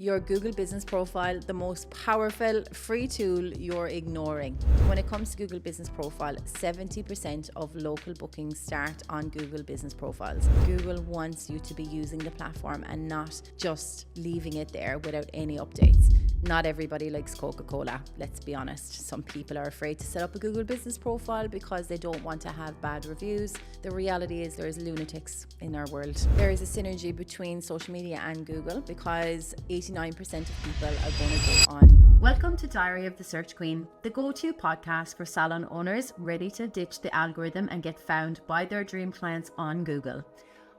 Your Google Business Profile, the most powerful free tool you're ignoring. When it comes to Google Business Profile, 70% of local bookings start on Google Business Profiles. Google wants you to be using the platform and not just leaving it there without any updates. Not everybody likes Coca-Cola, let's be honest. Some people are afraid to set up a Google Business Profile because they don't want to have bad reviews. The reality is there's lunatics in our world. There is a synergy between social media and Google because 89% of people are going to go on. Welcome to Diary of the Search Queen, the go-to podcast for salon owners ready to ditch the algorithm and get found by their dream clients on Google.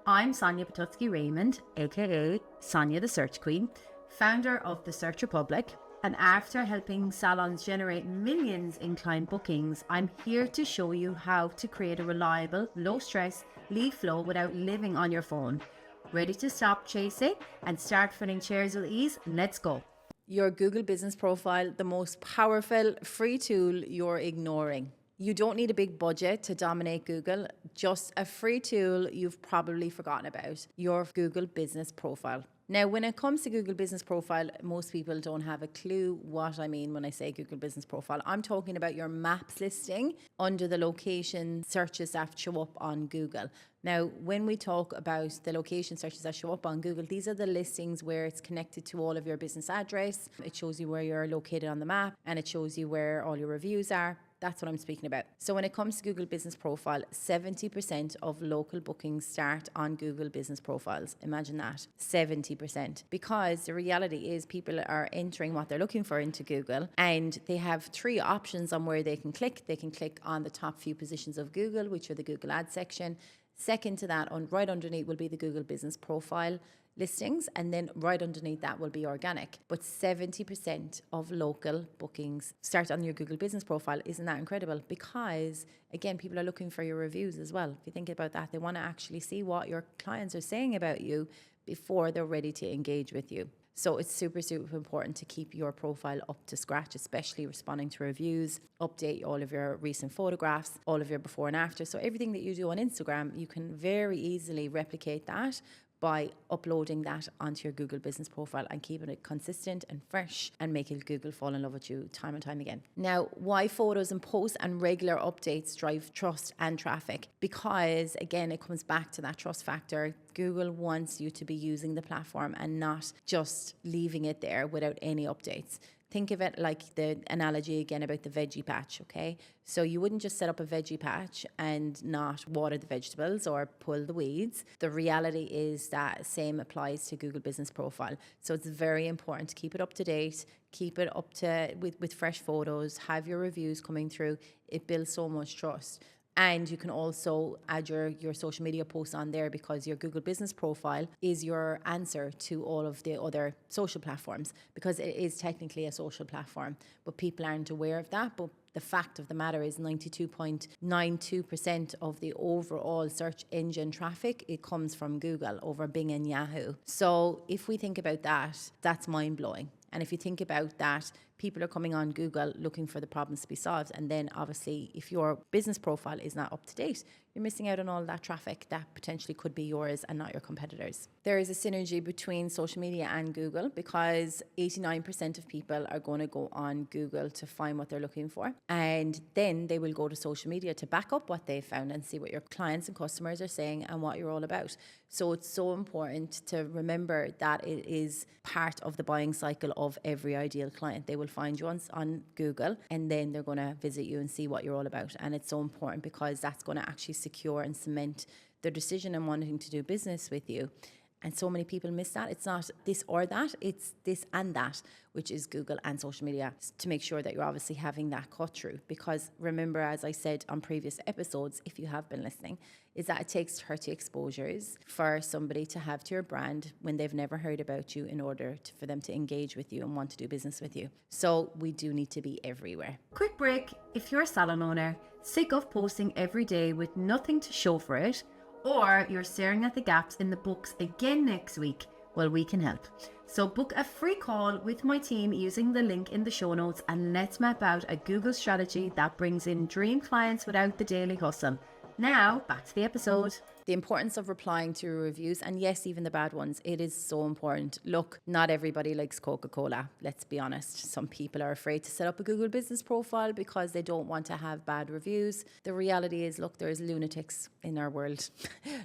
I'm Sonja Pototzki-Raymond, aka Sonja the Search Queen, founder of the Search Republic, and after helping salons generate millions in client bookings, I'm here to show you how to create a reliable, low-stress lead flow without living on your phone. Ready to stop chasing and start filling chairs with ease? Let's go. Your Google Business Profile, the most powerful free tool you're ignoring. You don't need a big budget to dominate Google, just a free tool you've probably forgotten about, your Google Business Profile. Now, when it comes to Google Business Profile, most people don't have a clue what I mean when I say Google Business Profile. I'm talking about your maps listing under the location searches that show up on Google. Now, when we talk about the location searches that show up on Google, these are the listings where it's connected to all of your business address. It shows you where you're located on the map and it shows you where all your reviews are. That's what I'm speaking about. So when it comes to Google Business Profile, 70% of local bookings start on Google Business Profiles. Imagine that, 70%. Because the reality is people are entering what they're looking for into Google and they have three options on where they can click. They can click on the top few positions of Google, which are the Google Ads section. Second to that, right underneath will be the Google Business Profile listings, and then right underneath that will be organic. But 70% of local bookings start on your Google Business Profile. Isn't that incredible? Because again, people are looking for your reviews as well. If you think about that, they want to actually see what your clients are saying about you before they're ready to engage with you. So it's super, super important to keep your profile up to scratch, especially responding to reviews, update all of your recent photographs, all of your before and after. So everything that you do on Instagram, you can very easily replicate that by uploading that onto your Google Business Profile and keeping it consistent and fresh and making Google fall in love with you time and time again. Now, why photos and posts and regular updates drive trust and traffic? Because again, it comes back to that trust factor. Google wants you to be using the platform and not just leaving it there without any updates. Think of it like the analogy again about the veggie patch, okay? So you wouldn't just set up a veggie patch and not water the vegetables or pull the weeds. The reality is that same applies to Google Business Profile. So it's very important to keep it up to date, keep it up to with fresh photos, have your reviews coming through. It builds so much trust. And you can also add your social media posts on there because your Google Business Profile is your answer to all of the other social platforms, because it is technically a social platform, but people aren't aware of that. But the fact of the matter is 92.92% of the overall search engine traffic, it comes from Google over Bing and Yahoo. So if we think about that, that's mind-blowing. And if you think about that, people are coming on Google looking for the problems to be solved. And then obviously, if your business profile is not up to date, you're missing out on all that traffic that potentially could be yours and not your competitors. There is a synergy between social media and Google because 89% of people are going to go on Google to find what they're looking for. And then they will go to social media to back up what they found and see what your clients and customers are saying and what you're all about. So it's so important to remember that it is part of the buying cycle of every ideal client. They will find you on Google and then they're going to visit you and see what you're all about. And it's so important because that's going to actually secure and cement their decision and wanting to do business with you. And so many people miss that. It's not this or that, it's this and that, which is Google and social media, to make sure that you're obviously having that cut through. Because remember, as I said on previous episodes, if you have been listening, is that it takes 30 exposures for somebody to have to your brand when they've never heard about you in order for them to engage with you and want to do business with you. So we do need to be everywhere. Quick break. If you're a salon owner, sick of posting every day with nothing to show for it, or you're staring at the gaps in the books again next week, well, we can help. So book a free call with my team using the link in the show notes and let's map out a Google strategy that brings in dream clients without the daily hustle. Now, back to the episode. The importance of replying to reviews, and yes, even the bad ones, it is so important. Look, not everybody likes Coca-Cola, let's be honest. Some people are afraid to set up a Google business profile because they don't want to have bad reviews. The reality is, look, there's lunatics in our world.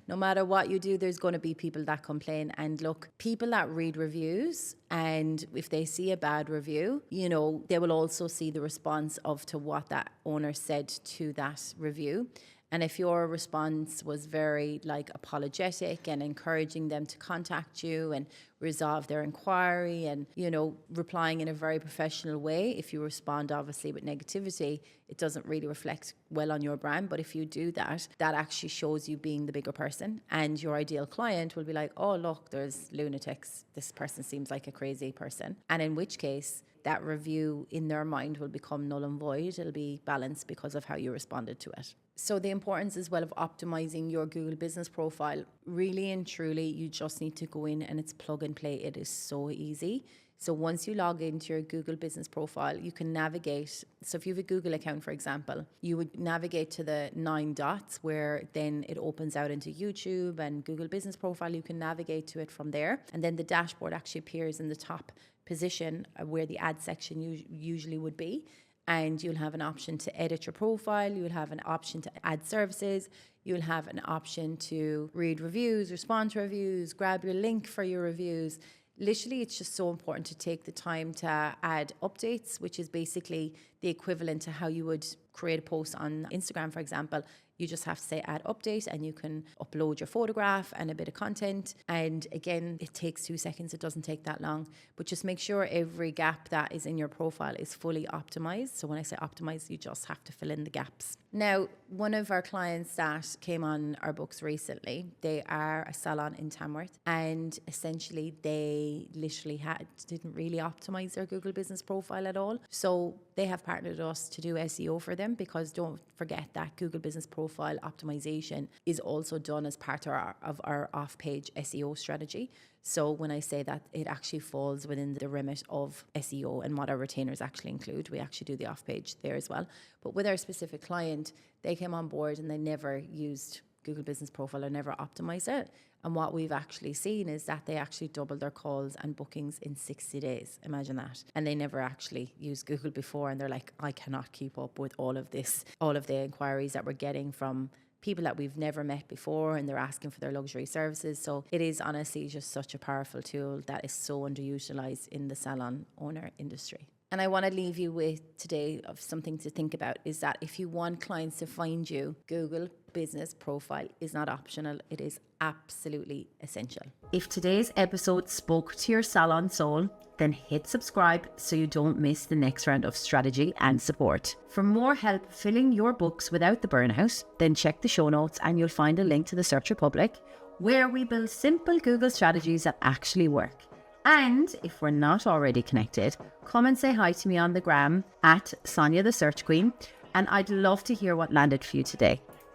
No matter what you do, there's going to be people that complain. And look, people that read reviews, and if they see a bad review, you know, they will also see the response of to what that owner said to that review. And if your response was very like apologetic and encouraging them to contact you and resolve their inquiry and, you know, replying in a very professional way, if you respond obviously with negativity, it doesn't really reflect well on your brand. But if you do that, that actually shows you being the bigger person, and your ideal client will be like, oh, look, there's lunatics. This person seems like a crazy person. And in which case, that review in their mind will become null and void. It'll be balanced because of how you responded to it. So the importance as well of optimizing your Google business profile, really and truly, you just need to go in and it's plug and play. It is so easy. So once you log into your Google business profile, you can navigate. So if you have a Google account, for example, you would navigate to the 9 dots where then it opens out into YouTube and Google business profile. You can navigate to it from there. And then the dashboard actually appears in the top position where the ad section usually would be. And you'll have an option to edit your profile. You'll have an option to add services. You'll have an option to read reviews, respond to reviews, grab your link for your reviews. Literally, it's just so important to take the time to add updates, which is basically the equivalent to how you would create a post on Instagram, for example. You just have to say add update and you can upload your photograph and a bit of content. And again, it takes 2 seconds. It doesn't take that long. But just make sure every gap that is in your profile is fully optimized. So when I say optimized, you just have to fill in the gaps. Now, one of our clients that came on our books recently, they are a salon in Tamworth. And essentially, they literally didn't really optimize their Google business profile at all. So they have partnered us to do SEO for them, because don't forget that Google business profile optimization is also done as part of our off-page SEO strategy. So when I say that, it actually falls within the remit of SEO and what our retainers actually include. We actually do the off-page there as well. But with our specific client, they came on board and they never used Google business profile or never optimized it. And what we've actually seen is that they actually doubled their calls and bookings in 60 days. Imagine that. And they never actually used Google before. And they're like, I cannot keep up with all of this, all of the inquiries that we're getting from people that we've never met before, and they're asking for their luxury services. So it is honestly just such a powerful tool that is so underutilized in the salon owner industry. And I want to leave you with today of something to think about, is that if you want clients to find you, Google business profile is not optional. It is absolutely essential. If today's episode spoke to your salon soul, then hit subscribe so you don't miss the next round of strategy and support. For more help filling your books without the burnout, then check the show notes and you'll find a link to the Search Republic, where we build simple Google strategies that actually work. And if we're not already connected, come and say hi to me on the gram at Sonja the Search Queen, and I'd love to hear what landed for you today.